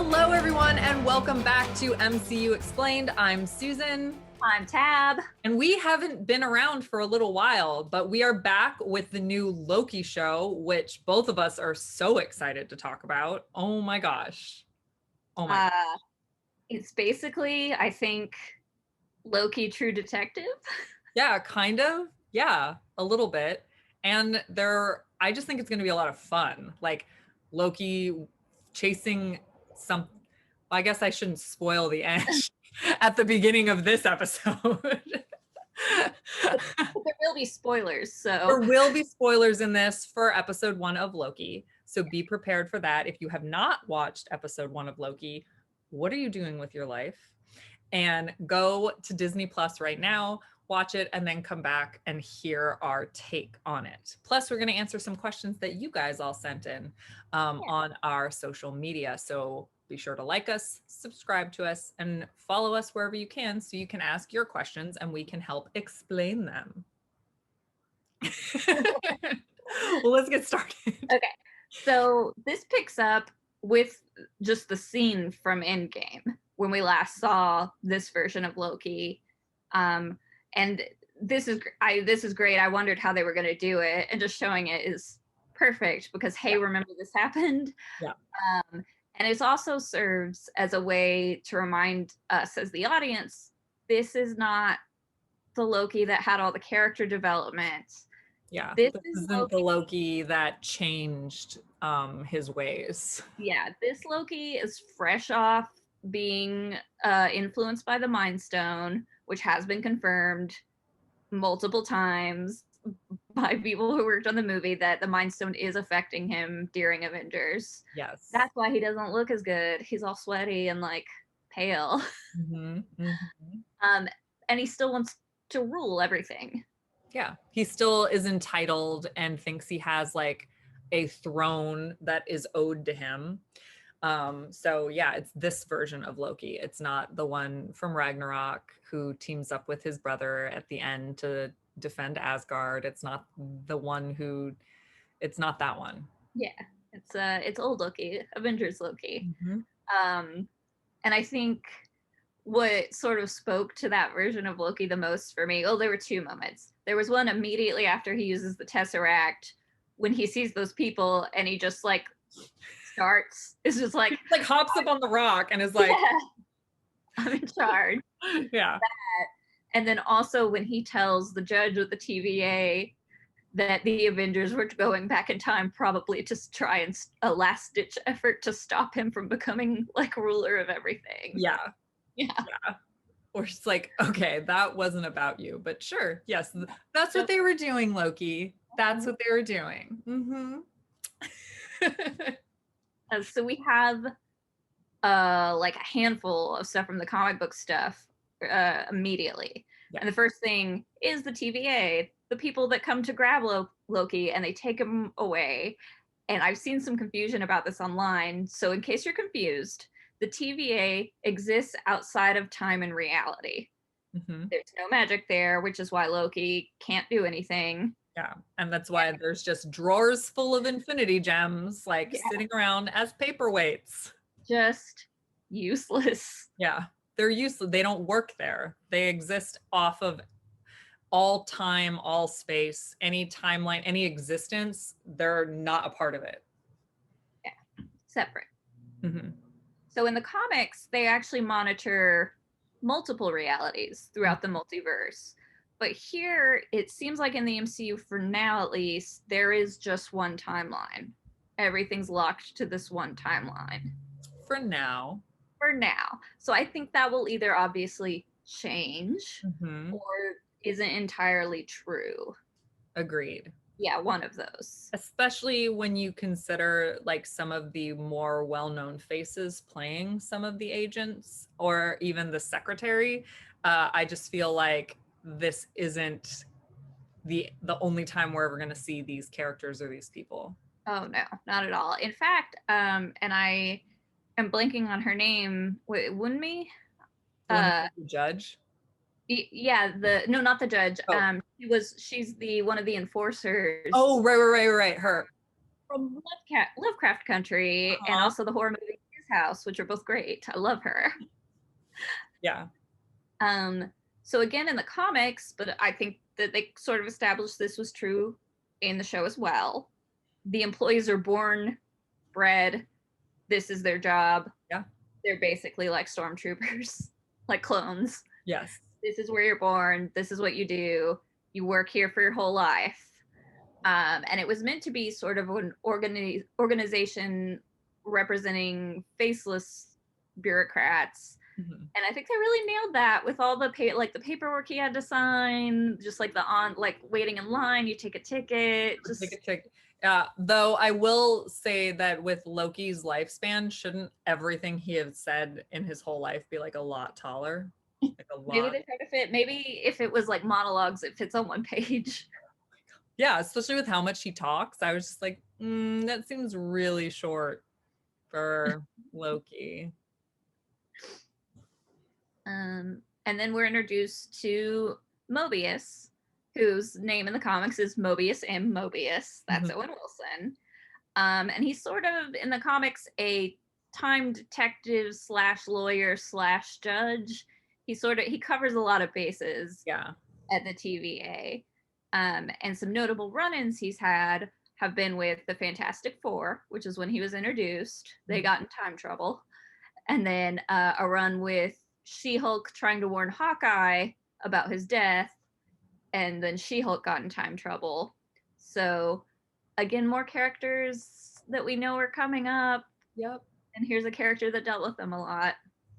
Hello, everyone, and welcome back to MCU Explained. I'm Susan. I'm Tab. And we haven't been around for a little while, but we are back with the new Loki show, which both of us are so excited to talk about. Oh my gosh. Oh my gosh. It's basically, I think, Loki True Detective. Yeah, kind of. Yeah, a little bit. And I just think it's going to be a lot of fun. Like Loki chasing I guess I shouldn't spoil the end at the beginning of this episode. There will be spoilers, so. There will be spoilers in this for episode 1 of Loki. So be prepared for that. If you have not watched episode 1 of Loki, what are you doing with your life? And go to Disney Plus right now, watch it, and then come back and hear our take on it. Plus, we're going to answer some questions that you guys all sent in on our social media. So be sure to like us, subscribe to us, and follow us wherever you can so you can ask your questions and we can help explain them. Well, let's get started. Okay, so this picks up with just the scene from Endgame when we last saw this version of Loki. And this is great. I wondered how they were going to do it, and just showing it is perfect because, hey, remember this happened? Yeah. And it also serves as a way to remind us as the audience, this is not the Loki that had all the character development. Yeah, this isn't the Loki that changed his ways. Yeah, this Loki is fresh off being influenced by the Mind Stone, which has been confirmed multiple times by people who worked on the movie that the Mind Stone is affecting him during Avengers. Yes. That's why he doesn't look as good. He's all sweaty and like pale. Mm-hmm. Mm-hmm. And he still wants to rule everything. Yeah, he still is entitled and thinks he has like a throne that is owed to him. So yeah, it's this version of Loki. It's not the one from Ragnarok who teams up with his brother at the end to defend Asgard. It's not the one it's not that one. Yeah, it's old Loki, Avengers Loki. Mm-hmm. And I think what sort of spoke to that version of Loki the most for me, there were two moments. There was one immediately after he uses the Tesseract when he sees those people and he just like is just like hops up on the rock and is like, yeah, I'm in charge. Yeah. And then also when he tells the judge with the TVA that the Avengers were going back in time probably to try and a last ditch effort to stop him from becoming like ruler of everything. Yeah. Or it's like, okay, that wasn't about you, but sure, yes, that's what they were doing, Loki. That's what they were doing. Mm-hmm. So we have like a handful of stuff from the comic book stuff immediately. Yeah. And the first thing is the TVA, the people that come to grab Loki and they take him away. And I've seen some confusion about this online. So in case you're confused, the TVA exists outside of time and reality. Mm-hmm. There's no magic there, which is why Loki can't do anything. Yeah, and that's why there's just drawers full of infinity gems, sitting around as paperweights. Just useless. Yeah, they're useless. They don't work there. They exist off of all time, all space, any timeline, any existence. They're not a part of it. Yeah, separate. Mm-hmm. So in the comics, they actually monitor multiple realities throughout the multiverse. But here, it seems like in the MCU, for now at least, there is just one timeline. Everything's locked to this one timeline. For now. So I think that will either obviously change or isn't entirely true. Agreed. Yeah, one of those. Especially when you consider some of the more well-known faces playing some of the agents or even the secretary. I just feel like this isn't the only time we're ever going to see these characters or these people. Oh no, not at all. In fact, and I am blanking on her name. Wunmi? The judge? Yeah, no, not the judge. Oh. She's the one of the enforcers. Oh, right. Her from Lovecraft Country, and also the horror movie His house, which are both great. I love her. Yeah. So again, in the comics, but I think that they sort of established this was true in the show as well. The employees are born, bred. This is their job. Yeah. They're basically like stormtroopers, like clones. Yes. This is where you're born. This is what you do. You work here for your whole life. And it was meant to be sort of an organization representing faceless bureaucrats. Mm-hmm. And I think they really nailed that with all the the paperwork he had to sign, just like waiting in line, you take a ticket. Just take a ticket. Though I will say that with Loki's lifespan, shouldn't everything he has said in his whole life be like a lot taller? Like a lot. Maybe they try to fit. Maybe if it was like monologues, it fits on one page. Yeah, especially with how much he talks. I was just like, that seems really short for Loki. And then we're introduced to Mobius, whose name in the comics is Mobius M. Mobius. That's Owen Wilson. And he's sort of, in the comics, a time detective / lawyer / judge. He covers a lot of bases at the TVA. And some notable run-ins he's had have been with the Fantastic Four, which is when he was introduced. They got in time trouble. And then a run with She-Hulk trying to warn Hawkeye about his death, and then She-Hulk got in time trouble. So, again, more characters that we know are coming up. Yep. And here's a character that dealt with them a lot.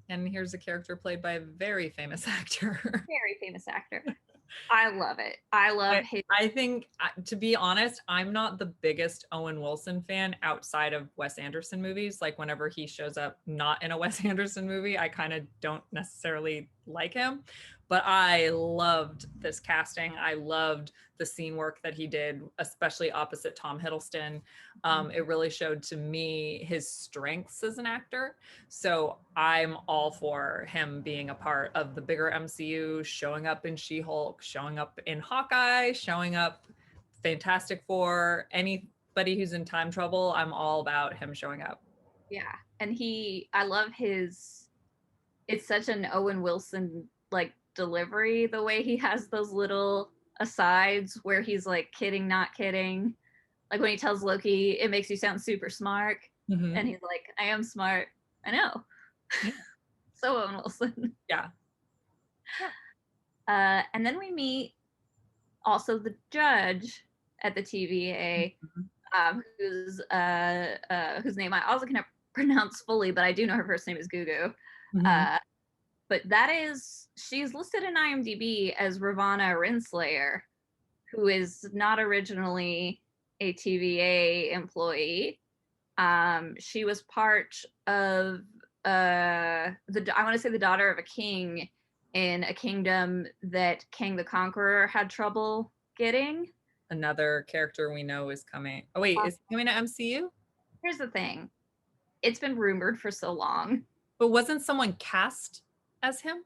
And here's a character played by a very famous actor. Very famous actor. I love it. I think, to be honest, I'm not the biggest Owen Wilson fan outside of Wes Anderson movies. Like whenever he shows up not in a Wes Anderson movie, I kind of don't necessarily like him. But I loved this casting. I loved the scene work that he did, especially opposite Tom Hiddleston. It really showed to me his strengths as an actor. So I'm all for him being a part of the bigger MCU, showing up in She-Hulk, showing up in Hawkeye, showing up Fantastic Four, anybody who's in time trouble. I'm all about him showing up. Yeah. And I love it's such an Owen Wilson like delivery, the way he has those little asides where he's like kidding, not kidding. Like when he tells Loki, it makes you sound super smart. And he's like, I am smart. I know. So Owen Wilson. Yeah. And then we meet also the judge at the TVA, whose name I also cannot pronounce fully, but I do know her first name is Gugu. But she's listed in IMDb as Ravonna Renslayer, who is not originally a TVA employee. She was part of I want to say the daughter of a king in a kingdom that Kang the Conqueror had trouble getting. Another character we know is coming. Oh wait, is he coming to MCU? Here's the thing. It's been rumored for so long. But wasn't someone cast as him?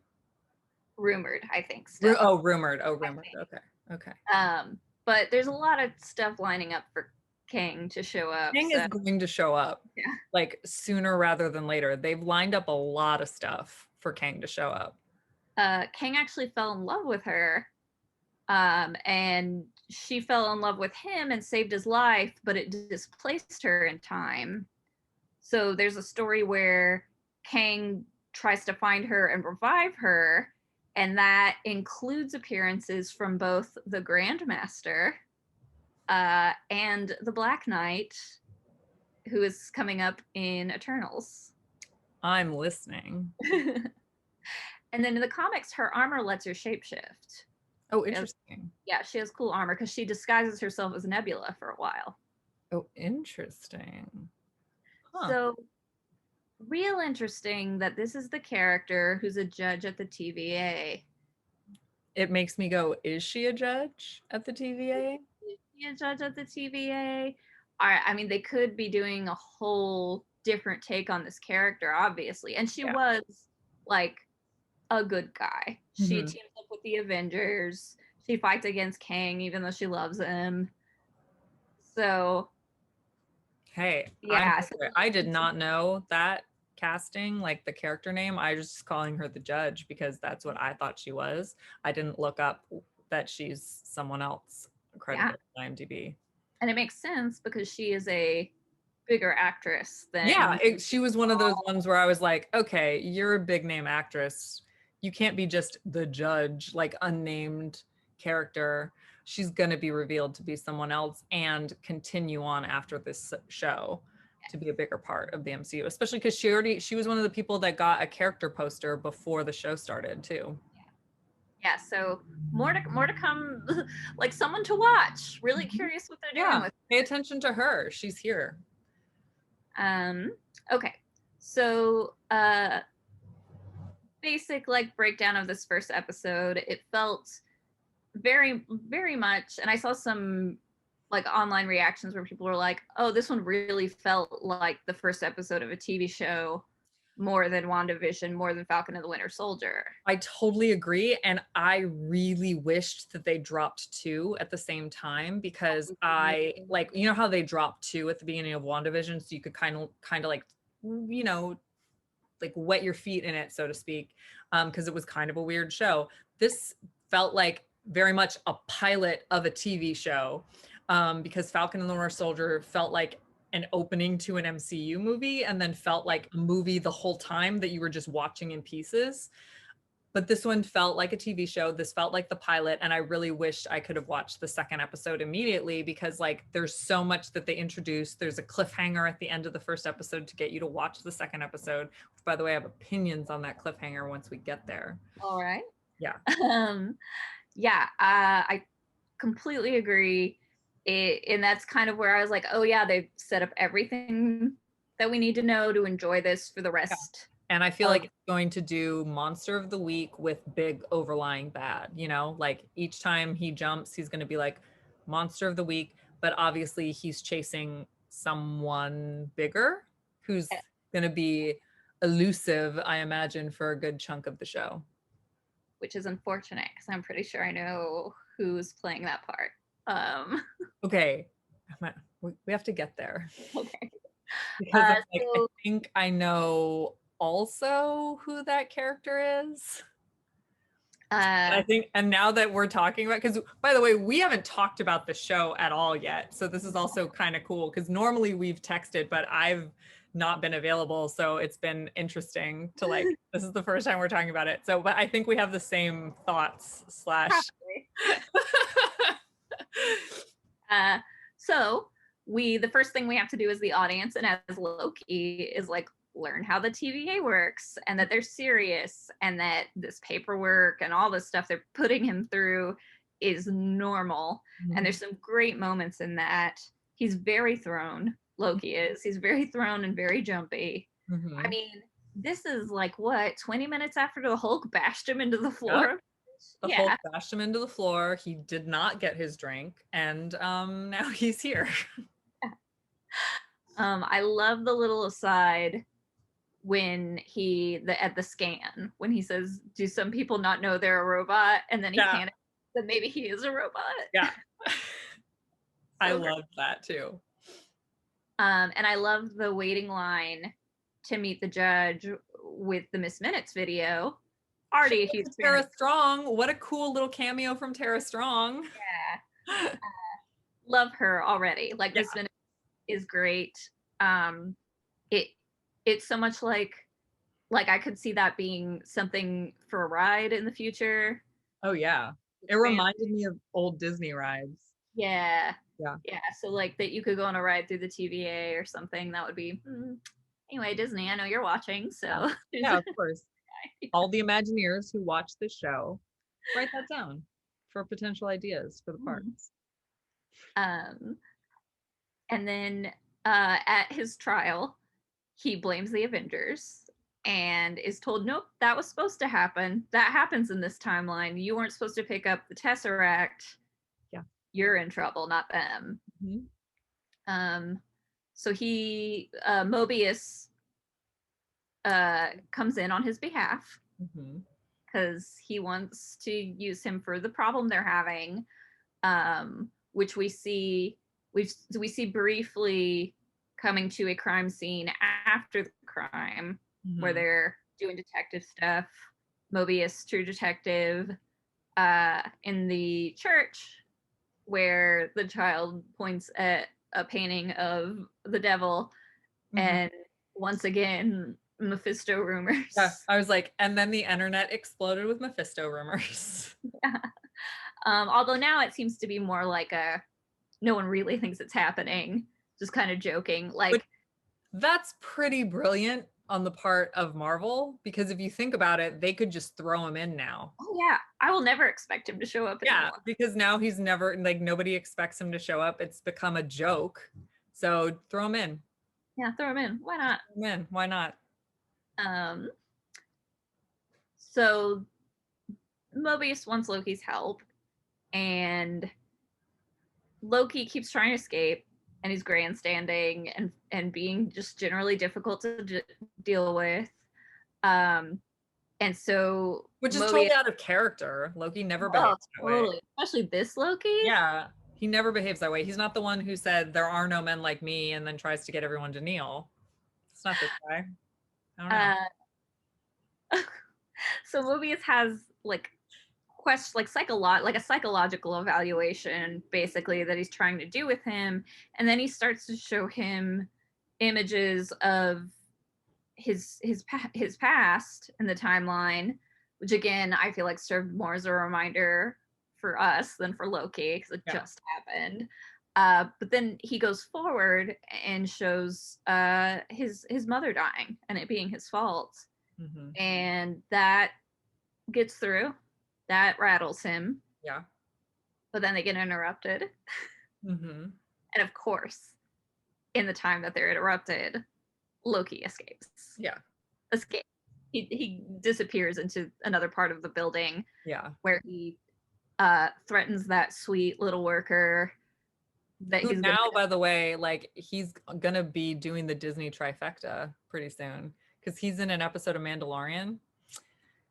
Rumored, I think. Still. Rumored. Okay. But there's a lot of stuff lining up for Kang to show up. Kang is going to show up. Yeah. Like sooner rather than later. They've lined up a lot of stuff for Kang to show up. Kang actually fell in love with her. And she fell in love with him and saved his life, but it displaced her in time. So there's a story where Kang tries to find her and revive her, and that includes appearances from both the Grandmaster and the Black Knight, who is coming up in Eternals. I'm listening. And then in the comics, her armor lets her shapeshift. Oh, interesting. She has cool armor because she disguises herself as Nebula for a while. Oh, interesting. Huh. So, real interesting that this is the character who's a judge at the TVA. It makes me go, is she a judge at the TVA? Is she a judge at the TVA? I mean, they could be doing a whole different take on this character, obviously. And she was like a good guy. She teams up with the Avengers. She fights against Kang, even though she loves him. So, hey, I did not know that casting, like the character name. I was just calling her the Judge because that's what I thought she was. I didn't look up that she's someone else credited on IMDb. And it makes sense because she is a bigger actress than Yeah, she was one of those ones where I was like, okay, you're a big name actress. You can't be just the Judge, like unnamed character. She's going to be revealed to be someone else and continue on after this show to be a bigger part of the MCU, especially because she was one of the people that got a character poster before the show started too. Yeah, so more to come, like someone to watch. Really curious what they're doing with it. Pay attention to her. She's here. Okay. So basic like breakdown of this first episode. It felt very, very much, and I saw some like online reactions where people were like, oh, this one really felt like the first episode of a TV show more than WandaVision, more than Falcon and the Winter Soldier. I totally agree. And I really wished that they dropped 2 at the same time because I like, you know how they dropped 2 at the beginning of WandaVision so you could kind of like, you know, like wet your feet in it, so to speak, because it was kind of a weird show. This felt like very much a pilot of a TV show because Falcon and the Winter Soldier felt like an opening to an MCU movie and then felt like a movie the whole time that you were just watching in pieces. But this one felt like a TV show. This felt like the pilot. And I really wished I could have watched the second episode immediately because like there's so much that they introduced. There's a cliffhanger at the end of the first episode to get you to watch the second episode, which by the way, I have opinions on that cliffhanger once we get there. All right. Yeah. I completely agree. And that's kind of where I was like, oh yeah, they've set up everything that we need to know to enjoy this for the rest. Yeah. And I feel like it's going to do Monster of the Week with big overlying bad, you know, like each time he jumps, he's going to be like Monster of the Week, but obviously he's chasing someone bigger who's going to be elusive, I imagine, for a good chunk of the show. Which is unfortunate because I'm pretty sure I know who's playing that part. Okay, we have to get there. Okay. Because I think I know also who that character is. I think, and now that we're talking about, because by the way, we haven't talked about the show at all yet. So this is also kind of cool because normally we've texted, but I've not been available. So it's been interesting to like, this is the first time we're talking about it. So, but I think we have the same thoughts slash. So the first thing we have to do as the audience and as Loki is like learn how the TVA works and that they're serious and that this paperwork and all this stuff they're putting him through is normal. Mm-hmm. And there's some great moments in that. He's very thrown. Loki is. He's very thrown and very jumpy. Mm-hmm. I mean, this is like what, 20 minutes after the Hulk bashed him into the floor? Yep. The Hulk bashed him into the floor. He did not get his drink, and now he's here. I love the little aside when at the scan when he says, "Do some people not know they're a robot?" And then he panics that maybe he is a robot. Yeah, I loved that too. And I love the waiting line to meet the judge with the Miss Minutes video. Already a huge Tara Strong. What a cool little cameo from Tara Strong. Yeah. Love her already. Like Miss Minutes is great. It's so much like I could see that being something for a ride in the future. Oh yeah. It reminded me of old Disney rides. Yeah. So like that you could go on a ride through the TVA or something. That would be anyway, Disney, I know you're watching, so yeah, of course. All the Imagineers who watch this show, write that down for potential ideas for the parks. And then at his trial, he blames the Avengers and is told, nope, that was supposed to happen. That happens in this timeline. You weren't supposed to pick up the Tesseract. Yeah. You're in trouble, not them. Mm-hmm. So Mobius comes in on his behalf because he wants to use him for the problem they're having, which we see briefly coming to a crime scene after the crime where Mhm. they're doing detective stuff. Mobius, True Detective, in the church, where the child points at a painting of the devil, Mhm. and once again, Mephisto Yeah, rumors. I was like, and then the internet exploded with Mephisto rumors. Yeah. Although now it seems to be more like a no one really thinks it's happening, just kind of joking. But Like, that's pretty brilliant on the part of Marvel because if you think about it, they could just throw him in now. oh yeah, I will never expect him to show up Yeah, anymore. because now he's never like nobody expects him to show up. It's become a joke. So throw him in. Yeah, throw him in. Why not? Throw him in. Why not? Um, so Mobius wants Loki's help, and Loki keeps trying to escape, and he's grandstanding and being just generally difficult to deal with. Um, and so Which is Mobius, totally out of character. Loki never oh, behaves that way. totally, especially this Loki. Yeah, he never behaves that way. He's not the one who said there are no men like me and then tries to get everyone to kneel. It's not this guy. I don't know. Uh, so Mobius has like like like a psychological evaluation basically that he's trying to do with him, and then he starts to show him images of his past in the timeline, which again I feel like served more as a reminder for us than for Loki because it Yeah. just happened. But then he goes forward and shows his mother dying and it being his fault, Hmm. and that gets through. That rattles him, Yeah. but then they get interrupted. Hmm. And of course, in the time that they're interrupted, Loki escapes. Yeah. Escape. He disappears into another part of the building Yeah. where he threatens that sweet little worker that Who he's gonna. now, by the way, like he's gonna be doing the Disney trifecta pretty soon because he's in an episode of Mandalorian.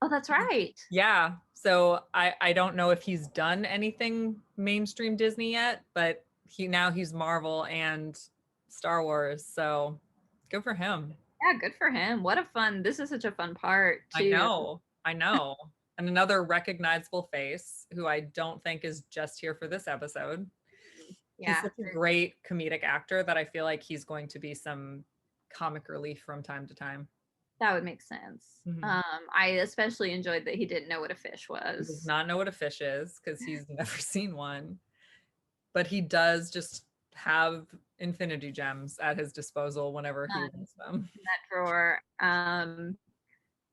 Oh, that's right. Yeah. So I don't know if he's done anything mainstream Disney yet, but he's Marvel and Star Wars. So good for him. Yeah, good for him. What a fun. This is such a fun part I too. know. I know. And another recognizable face who I don't think is just here for this episode. He's Yeah, such a great comedic actor that I feel like he's going to be some comic relief from time to time. that would make sense. Mhm. I especially enjoyed that he didn't know what a fish He does was. not know what a fish is because he's never seen one, but he does just have infinity gems at his disposal whenever he In wants them. that drawer.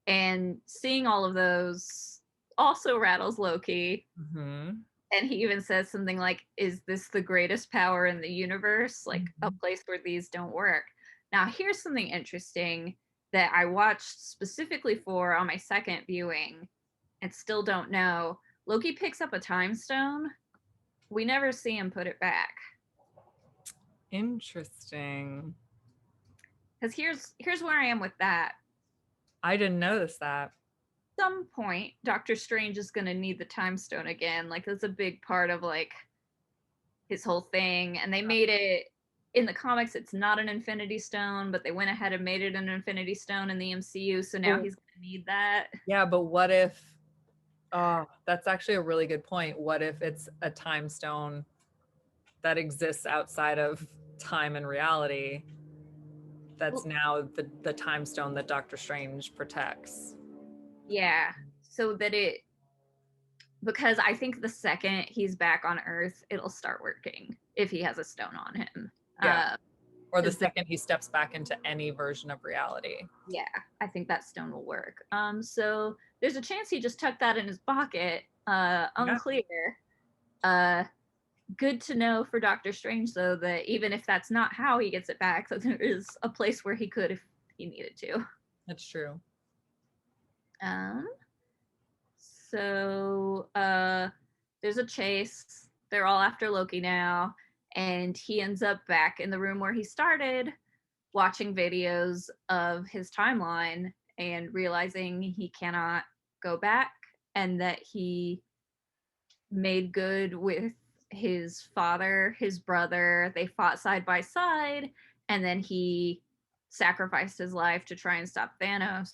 And seeing all of those also rattles Loki. Hmm. And he even says something like, "Is this the greatest power in the universe? Like a Hmm. place where these don't work?" Now, here's something interesting that I watched specifically for on my second viewing and still don't know. Loki picks up a time stone. We never see him put it back. Interesting. Because here's where I am with that. I didn't notice that. Some point, Doctor Strange is gonna need the time stone again. Like that's a big part of like his whole thing. And they made it in the comics, it's not an Infinity Stone, but they went ahead and made it an Infinity Stone in the MCU. So now Oh, he's gonna need that. yeah, but what if, oh, that's actually a really good point. What if it's a time stone that exists outside of time and reality that's Well, now the time stone that Doctor Strange protects? yeah. So that it because I think the second he's back on Earth, it'll start working if he has a stone on him. Yeah. Or the Because second he steps back into any version of reality. yeah, I think that stone will work. So there's a chance he just tucked that in his pocket. Yeah, Unclear. Uh, good to know for Doctor Strange though that even if that's not how he gets it back, that there is a place where he could if he needed to. that's true. Um, so there's a chase. They're all after Loki now, and he ends up back in the room where he started, watching videos of his timeline and realizing he cannot go back and that he made good with his father, his brother. They fought side by side, and then he sacrificed his life to try and stop Thanos.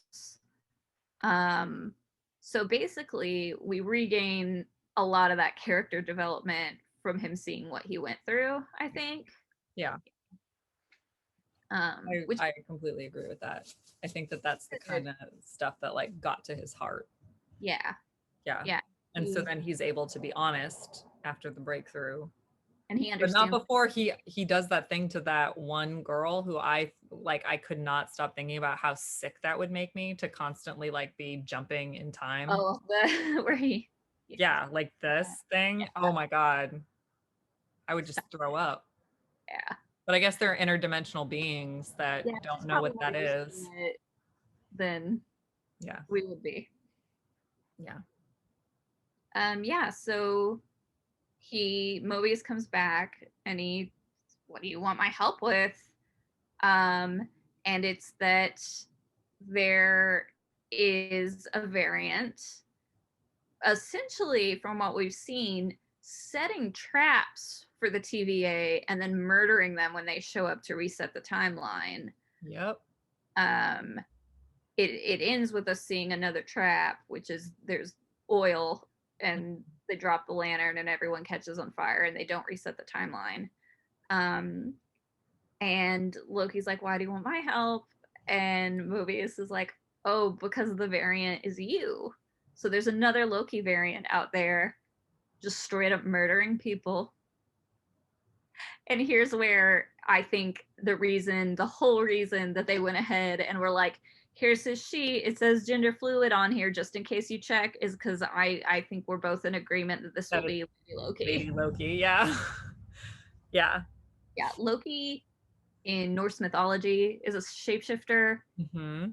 So basically, we regain a lot of that character development from him seeing what he went through, I think. Yeah. Which I completely agree with that. I think that that's the kind of stuff that like got to his heart. Yeah. Yeah. And so then he's able to be honest after the breakthrough. And he But not understands. before he does that thing to that one girl who I could not stop thinking about how sick that would make me to constantly like be jumping in time. Oh, the where he. Yeah, like this thing. Yeah. Oh my God. I would just throw up. Yeah. But I guess they're interdimensional beings that don't know what that is. Then Yeah. we would be. Yeah. Yeah, so Mobius comes back and what do you want my help with? And it's that there is a variant, essentially, from what we've seen, setting traps for the TVA and then murdering them when they show up to reset the timeline. Yep. It ends with us seeing another trap, which is there's oil and they drop the lantern and everyone catches on fire and they don't reset the timeline. And Loki's like, why do you want my help? And Mobius is like, oh, because the variant is you. So there's another Loki variant out there just straight up murdering people. And here's where I think the whole reason that they went ahead and were like, here's his sheet, it says gender fluid on here, just in case you check, is because I think we're both in agreement that this will be Lady Loki. Lady Loki, yeah. Yeah. Yeah, Loki in Norse mythology is a shapeshifter. Mm-hmm.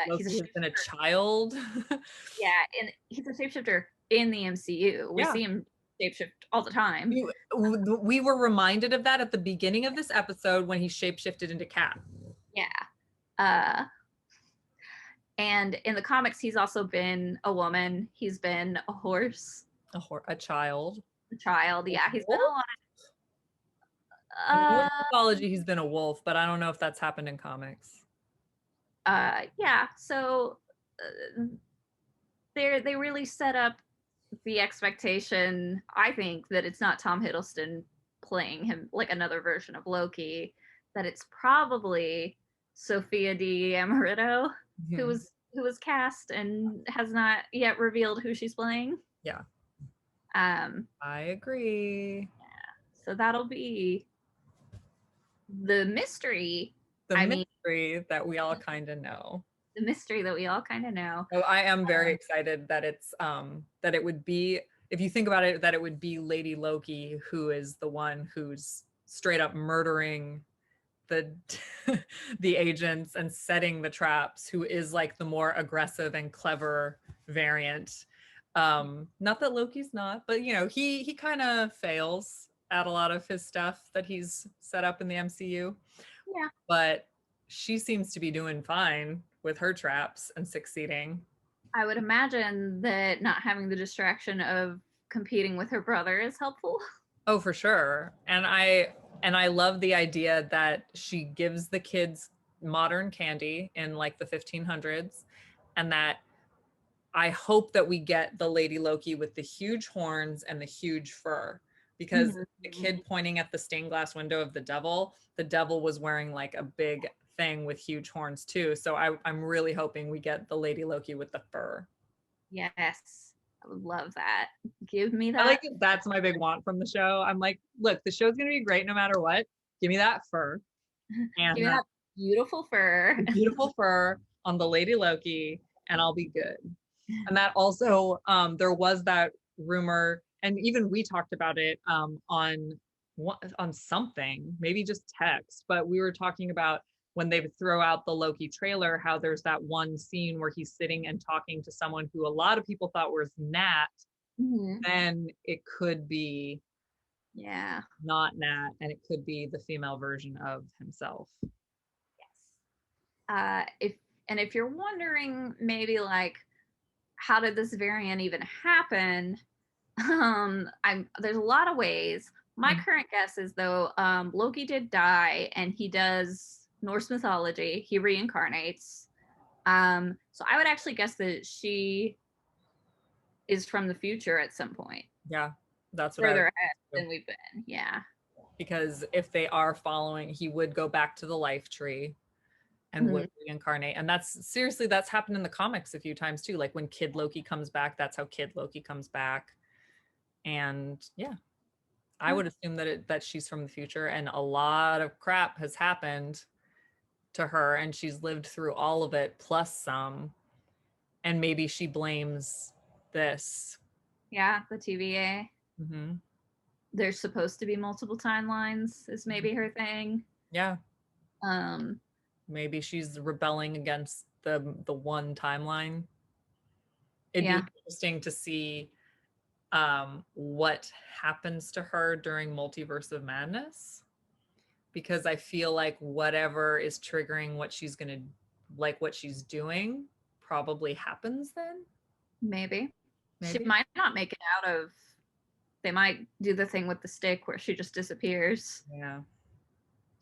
Loki has been a child. Yeah, and he's a shapeshifter in the MCU. We see him shapeshift all the time. We were reminded of that at the beginning of this episode when he shapeshifted into Cap. Yeah. And in the comics, he's also been a woman. He's been a horse. A child. A child, yeah. He's been a lot of... in mythology, he's been a wolf, but I don't know if that's happened in comics. Yeah, so they really set up the expectation, I think, that it's not Tom Hiddleston playing him like another version of Loki, that it's probably Sophia Di Amoritto, mm-hmm. who was cast and has not yet revealed who she's playing. Yeah. I agree. Yeah. So that'll be the mystery. Mystery that we all kind of know. The mystery that we all kind of know. So I am very excited that it's that it would be, if you think about it, that it would be Lady Loki who is the one who's straight up murdering the the agents and setting the traps, who is like the more aggressive and clever variant. Not that Loki's not, but you know, he kind of fails at a lot of his stuff that he's set up in the MCU. Yeah. But she seems to be doing fine with her traps and succeeding. I would imagine that not having the distraction of competing with her brother is helpful. Oh, for sure. And I love the idea that she gives the kids modern candy in like the 1500s, and that I hope that we get the Lady Loki with the huge horns and the huge fur, because mm-hmm. the kid pointing at the stained glass window of the devil was wearing like a big thing with huge horns too. So I'm really hoping we get the Lady Loki with the fur. Yes, I would love that. Give me that. I like it. That's my big want from the show. I'm like, look, the show's gonna be great no matter what. Give me that fur. And give me that beautiful fur. Beautiful fur on the Lady Loki, and I'll be good. And that also, there was that rumor, and even we talked about it on something, maybe just text, but we were talking about when they throw out the Loki trailer, how there's that one scene where he's sitting and talking to someone who a lot of people thought was Nat, mm-hmm. then it could be not Nat, and it could be the female version of himself. Yes. If you're wondering, maybe like, how did this variant even happen? There's a lot of ways. My current guess is, though, Loki did die, and he does Norse mythology. He reincarnates. So I would actually guess that she is from the future at some point. Yeah, that's what I Further would ahead do. than we've been. Yeah. Because if they are following, he would go back to the life tree and would reincarnate. And that's happened in the comics a few times too. Like when Kid Loki comes back, that's how Kid Loki comes back. And yeah, I would assume that she's from the future, and a lot of crap has happened to her and she's lived through all of it plus some, and maybe she blames this. Yeah, the TVA. Mm-hmm. There's supposed to be multiple timelines is maybe her thing. Yeah. Um Maybe she's rebelling against the one timeline. It'd yeah. be interesting to see what happens to her during Multiverse of Madness, because I feel like whatever is triggering what she's gonna like what she's doing probably happens then. Maybe. She Maybe. might not make it out of, they might do the thing with the stick where she just disappears. Yeah.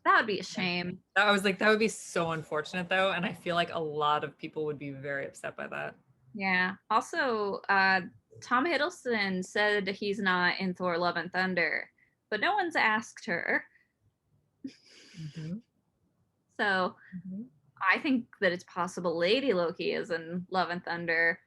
That would be a shame. I was like, that would be so unfortunate though, and I feel like a lot of people would be very upset by that. Yeah. Also, Tom Hiddleston said he's not in Thor Love and Thunder, but no one's asked her. Mm-hmm. So Mm-hmm. I think that it's possible Lady Loki is in Love and Thunder,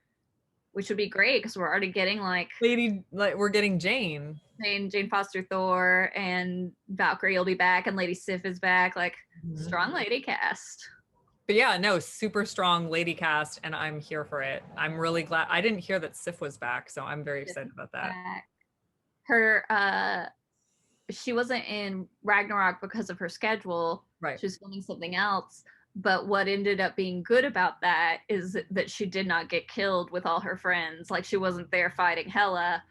which would be great because we're already getting like we're getting Jane. Jane Foster Thor, and Valkyrie will be back, and Lady Sif is back. Like strong lady cast. But yeah, no, super strong lady cast, and I'm here for it. I'm really glad. I didn't hear that Sif was back, so I'm very excited about that. Her she wasn't in Ragnarok because of her schedule. Right. She was filming something else. But what ended up being good about that is that she did not get killed with all her friends. Like she wasn't there fighting Hela,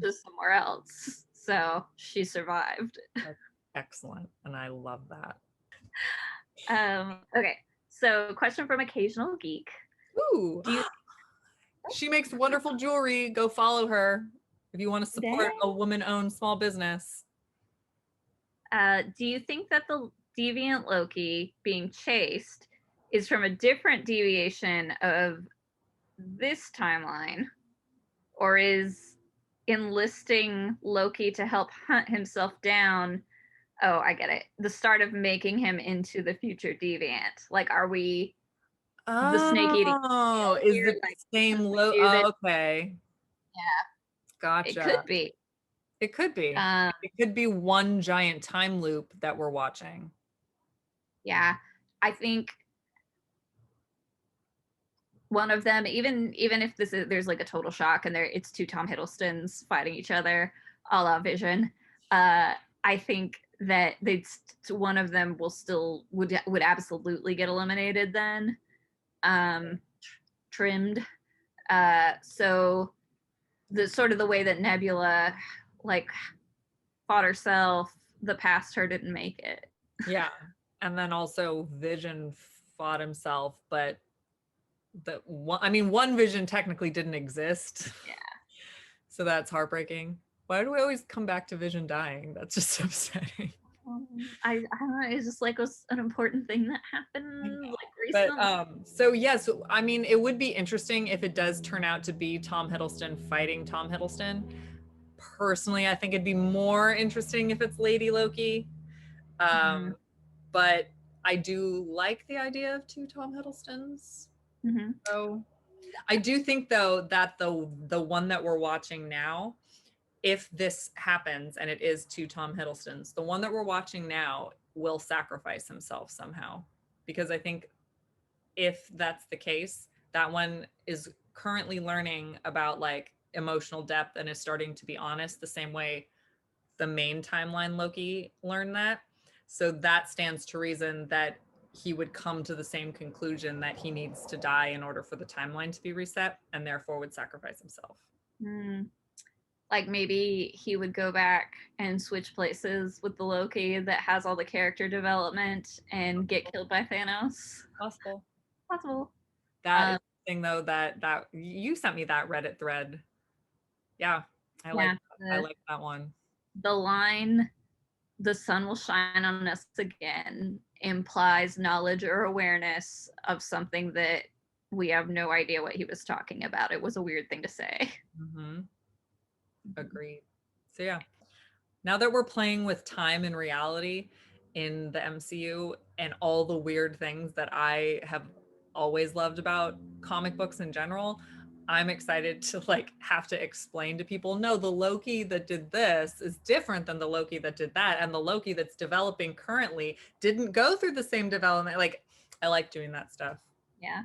just somewhere else. So she survived. That's excellent, and I love that. Okay, so question from Occasional Geek. Ooh. She makes wonderful jewelry. Go follow her if you want to support a woman-owned small business. Do you think that the deviant Loki being chased is from a different deviation of this timeline, or is enlisting Loki to help hunt himself down? Oh, I get it. The start of making him into the future deviant. Like, are we the snake eating? Oh, is it like, the same okay. Yeah. Gotcha. It could be. It could be. It could be one giant time loop that we're watching. Yeah. I think one of them, even if there's like a total shock and it's two Tom Hiddlestons fighting each other, a la Vision, I think that one of them would absolutely get eliminated then, trimmed. So the sort of the way that Nebula like fought herself, the past her didn't make it. Yeah. And then also Vision fought himself, but one Vision technically didn't exist. Yeah. So that's heartbreaking. Why do we always come back to Vision dying? That's just upsetting. I don't know. It's just like was an important thing that happened like recently. But so yes, I mean, it would be interesting if it does turn out to be Tom Hiddleston fighting Tom Hiddleston. Personally, I think it'd be more interesting if it's Lady Loki. But I do like the idea of two Tom Hiddlestons. So I do think though that the one that we're watching now, if this happens and it is two Tom Hiddlestons, the one that we're watching now will sacrifice himself somehow. Because I think if that's the case, that one is currently learning about like emotional depth and is starting to be honest the same way the main timeline Loki learned that. So that stands to reason that he would come to the same conclusion that he needs to die in order for the timeline to be reset, and therefore would sacrifice himself. Like maybe he would go back and switch places with the Loki that has all the character development and get killed by Thanos. Possible. That is the thing though that you sent me that Reddit thread. Yeah, I like that one. The line the sun will shine on us again implies knowledge or awareness of something that we have no idea what he was talking about. It was a weird thing to say. Mm-hmm. Agreed. So yeah, now that we're playing with time and reality in the MCU and all the weird things that I have always loved about comic books in general, I'm excited to like have to explain to people, no, the Loki that did this is different than the Loki that did that. And the Loki that's developing currently didn't go through the same development. Like, I like doing that stuff. Yeah.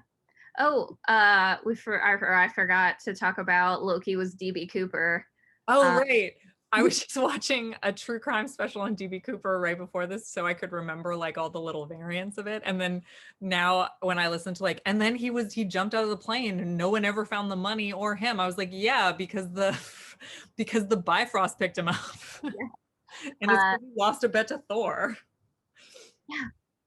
Oh, I forgot to talk about Loki was DB Cooper. Oh, right. I was just watching a true crime special on DB Cooper right before this, so I could remember like all the little variants of it. And then now when I listen to like, and then he jumped out of the plane and no one ever found the money or him. I was like, yeah, because the Bifrost picked him up. Yeah. And he lost a bet to Thor. Yeah.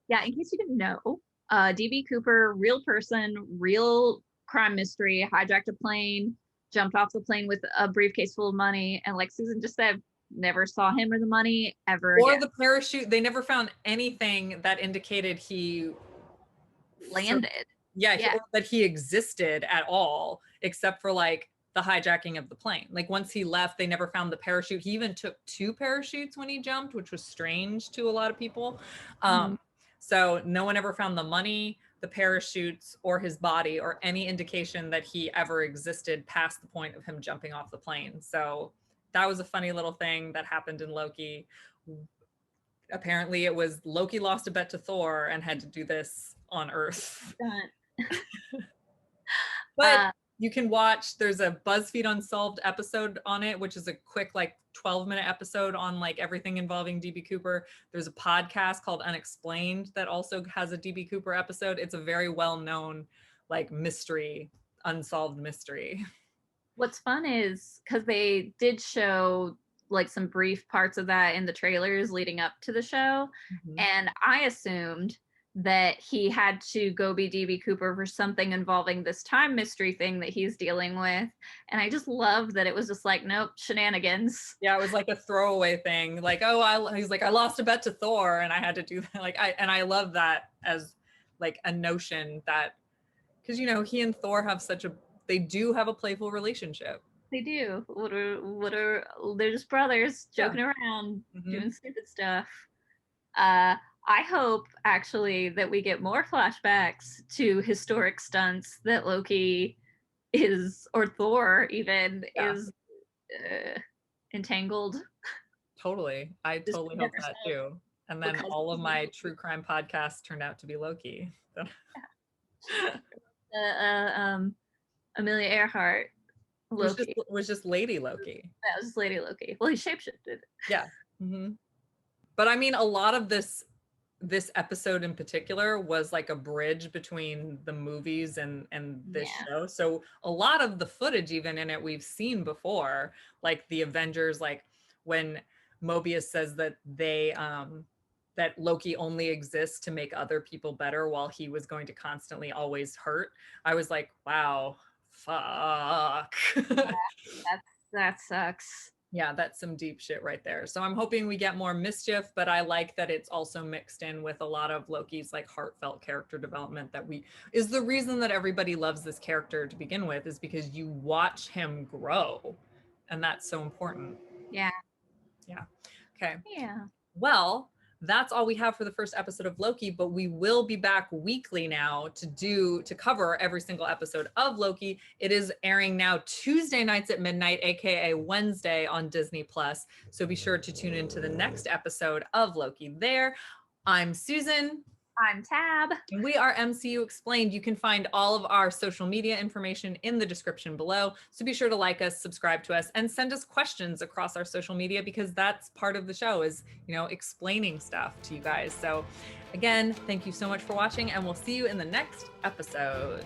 Yeah, in case you didn't know, DB Cooper, real person, real crime mystery, hijacked a plane, jumped off the plane with a briefcase full of money, and like Susan just said, never saw him or the money ever or again. The parachute. They never found anything that indicated he landed. Or that he existed at all, except for like the hijacking of the plane. Like once he left, they never found the parachute. He even took 2 parachutes when he jumped, which was strange to a lot of people. So no one ever found the money, the parachutes, or his body, or any indication that he ever existed past the point of him jumping off the plane. So that was a funny little thing that happened in Loki. Apparently it was Loki lost a bet to Thor and had to do this on Earth. But you can watch, there's a BuzzFeed Unsolved episode on it, which is a quick like 12-minute episode on like everything involving DB Cooper. There's a podcast called Unexplained that also has a DB Cooper episode. It's a very well-known like mystery, unsolved mystery. What's fun is because they did show like some brief parts of that in the trailers leading up to the show. And I assumed that he had to go be DB Cooper for something involving this time mystery thing that he's dealing with. And I just love that it was just like, nope, shenanigans. Yeah, it was like a throwaway thing. Like, oh, he's like, I lost a bet to Thor and I had to do that. Like, I love that as like a notion that, because, you know, he and Thor have they do have a playful relationship. They do. They're just brothers joking around, doing stupid stuff. I hope actually that we get more flashbacks to historic stunts that Loki is, or Thor even, is entangled. Totally. I totally hope that too. And then all of my true crime podcasts turned out to be Loki. Amelia Earhart. Loki was just Lady Loki. That was just Lady Loki. Well, he shapeshifted. Yeah. But I mean, a lot of this episode in particular was like a bridge between the movies and this show. So a lot of the footage even in it we've seen before, like the Avengers, like when Mobius says that that Loki only exists to make other people better while he was going to constantly always hurt. I was like, wow, fuck. That sucks. Yeah, that's some deep shit right there. So I'm hoping we get more mischief, but I like that it's also mixed in with a lot of Loki's like heartfelt character development that is the reason that everybody loves this character to begin with, is because you watch him grow. And that's so important. Yeah. Yeah. Okay. Yeah. Well, that's all we have for the first episode of Loki, but we will be back weekly now to cover every single episode of Loki. It is airing now Tuesday nights at midnight, aka Wednesday on Disney Plus. So be sure to tune into the next episode of Loki there. I'm Susan. I'm Tab. And we are MCU Explained. You can find all of our social media information in the description below. So be sure to like us, subscribe to us, and send us questions across our social media, because that's part of the show, is, you know, explaining stuff to you guys. So again, thank you so much for watching, and we'll see you in the next episode.